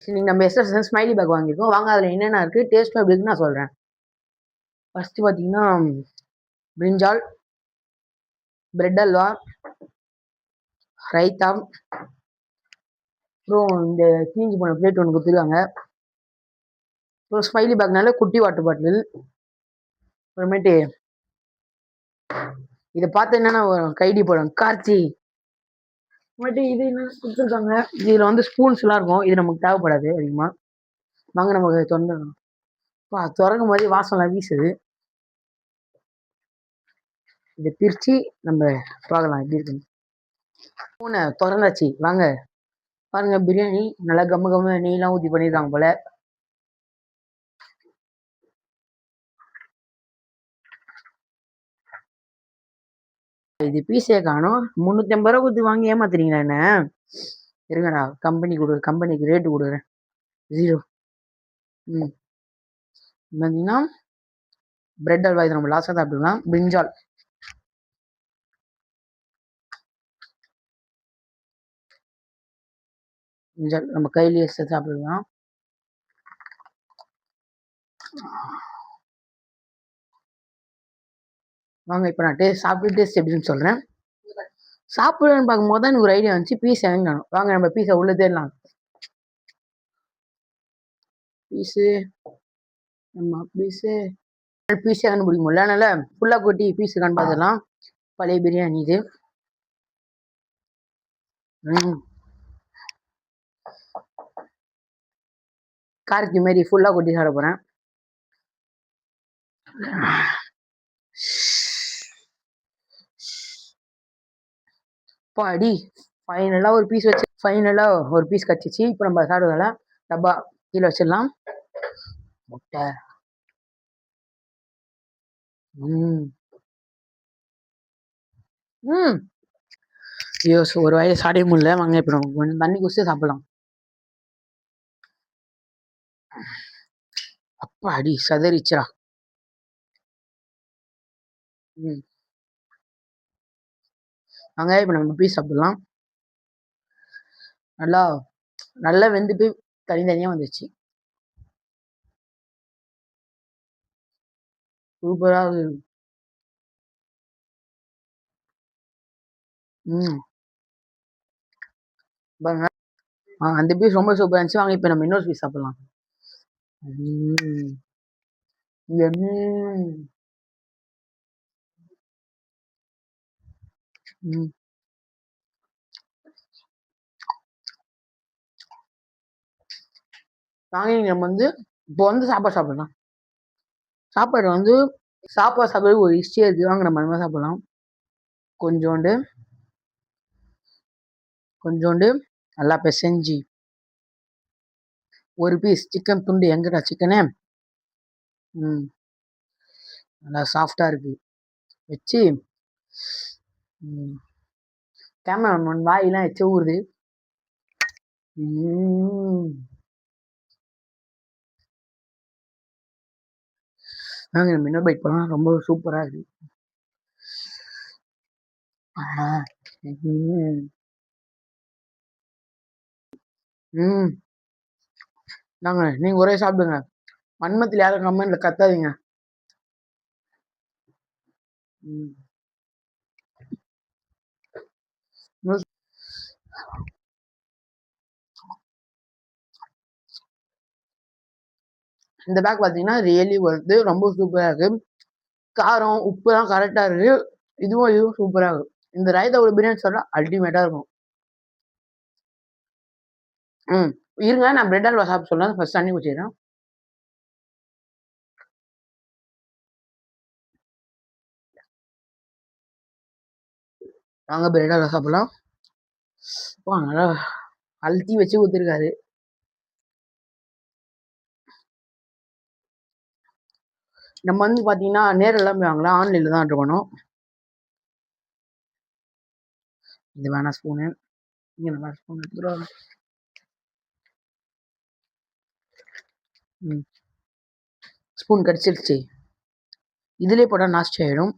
இன்னைக்கு நம்ம SSN smiley back வாங்கியிருக்கோம். வாங்க அதில் என்னென்ன இருக்குது, டேஸ்ட் எப்படி இருக்குன்னு நான் சொல்கிறேன். ஃபஸ்ட்டு பார்த்தீங்கன்னா பிரிஞ்சால், பிரெட் அல்வா, ரைத்தா, அப்புறம் இந்த தீஞ்சு போன பிளேட் ஒன்று கொடுத்துருக்காங்க. அப்புறம் ஸ்மைலி பேக்னால குட்டி வாட்டர் பாட்டில். அப்புறமேட்டு இதை பார்த்து என்னென்ன கைடி படம் கார்த்தி. அப்புறமேட்டு இது என்ன கொடுத்துருக்காங்க, இதில் வந்து ஸ்பூன்ஸ்லாம் இருக்கும். இது நமக்கு தேவைப்படாது அதிகமாக. வாங்க நமக்கு திறந்துடலாம். திறக்கும் போதே வாசம்லாம் வீசுது. இதை பிரித்து நம்ம பார்க்கலாம் எப்படி இருக்குன்னு. பூனை திறந்தாச்சு, வாங்க பாருங்க. பிரியாணி நல்லா கம்ம கம்ம நெய்லாம் ஊற்றி பண்ணியிருக்காங்க போல. இது பீஸே காணும். 350 ரூபா கொடுத்து வாங்கி ஏமாத்துறீங்களா என்ன? இருங்கடா, கம்பெனிக்கு ரேட்டு கொடுக்குறேன். 0. பார்த்தீங்கன்னா பிரெட் அல்வா, இது நம்ம லாஸ்ட்டாக சாப்பிட்டுக்கலாம். பிரிஞ்சால், நம்ம கையிலேயே சாப்பிடலாம். வாங்க இப்போ நான் சாப்பிட்டு டேஸ்ட் எப்படின்னு சொல்கிறேன். சாப்பிடுன்னு பார்க்கும்போது தான் எனக்கு ஒரு ஐடியா வந்துச்சு, பீஸ் எங்க காணும். வாங்க நம்ம பீஸை உள்ள தேடலாம். பீஸே கண்டுபிடிக்க முடியல, அதனால ஃபுல்லாக கொட்டி பீஸு காண் பார்த்துடலாம். பழைய பிரியாணி இது. கார்த்தி மாதிரி ஃபுல்லாக கொட்டி சாப்பிட போகிறேன். அடி ஃபைனலாக ஒரு பீஸ் கச்சிச்சு. இப்போ நம்ம சாப்பிடுறதால டப்பா கீழே வச்சிடலாம். முட்டை. ஐயோ, ஒரு வாயை சாப்பிட முடியல. வாங்க இப்போ நம்ம கொஞ்சம் தண்ணி குடிச்சு சாப்பிடலாம். அப்பா அடி சதறிச்சா. வாங்க இப்போ நம்ம பீஸ் சாப்பிடலாம். நல்லா வெந்துட்டு தனித்தனியாக வந்துச்சு. சூப்பராக இருக்கு. பாருங்க, அந்த பீஸ் ரொம்ப சூப்பராக இருந்துச்சு. வாங்க இப்போ நம்ம இன்னொரு பீஸ் சாப்பிடலாம். வாங்க நம்ம வந்து இப்போ வந்து சாப்பாடு சாப்பிடலாம். சாப்பாடு சாப்பிட ஒரு ஹிஸ்ட்ரியா இருக்கு. வாங்க நம்ம அந்த மாதிரி சாப்பிடலாம். கொஞ்சோண்டு நல்லா பிசைஞ்சு ஒரு பீஸ் சிக்கன் துண்டு. எங்கடா சிக்கனே? நல்லா சாஃப்டா இருக்கு. வச்சு கேமராமேன் வாயெல்லாம் வச்சு ஊறுது. நாங்கள் நம்ம இன்னொரு பைட் போகலாம். ரொம்ப சூப்பராக இருக்கு. நாங்க நீங்க ஒரே சாப்பிடுங்க. மன்மத்தில் யாரும் கமெண்ட்ல கத்தாதீங்க. இந்த பேக் பார்த்தீங்கன்னா ரியலி வருது. ரொம்ப சூப்பராக இருக்கு. காரம் உப்புலாம் கரெக்டாக இருக்கு. இதுவும் சூப்பராக இருக்கு. இந்த ரைத்தாவோட பிரியாணி சொல்ல அல்டிமேட்டாக இருக்கும். இருங்க, நான் பிரெட் அல்வா சாப்பிட சொல்றேன். ஃபர்ஸ்ட் தண்ணி குடிச்சிடுறேன். வாங்க பிரெட் அல்வா சாப்பிடலாம். நல்லா அழுத்தி வச்சு ஊற்றிருக்காரு. நம்ம வந்து பார்த்தீங்கன்னா நேரில் எல்லாமே வாங்கலாம், ஆன்லைனில் தான் ஆர்டர் பண்ணோம். இது வேணா ஸ்பூனு. இங்கே நல்லா ஸ்பூன் எடுத்துருவாங்க. ஸ்பூன் கடிச்சிருச்சு. இதுலேயே போட்டால் நாஸ்டி ஆகிடும்.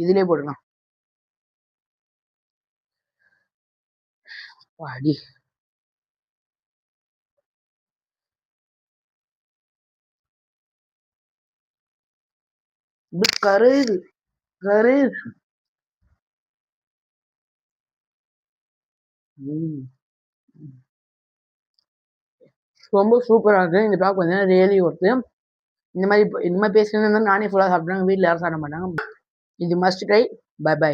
இதுலேயே போடலாம். அடி இது கரையுது கரையுது. ம். ரொம்ப சூப்பரா இருக்கு. இந்த டாக் வந்து ரியலி ஒர்த்து. இந்த மாரி பேசினே இருந்தா நானே ஃபுல்லா சாப்பிட்ருவேன். வீட்ல யாரும் சாப்பிட மாட்டாங்க. இது மஸ்ட் ட்ரை. By by.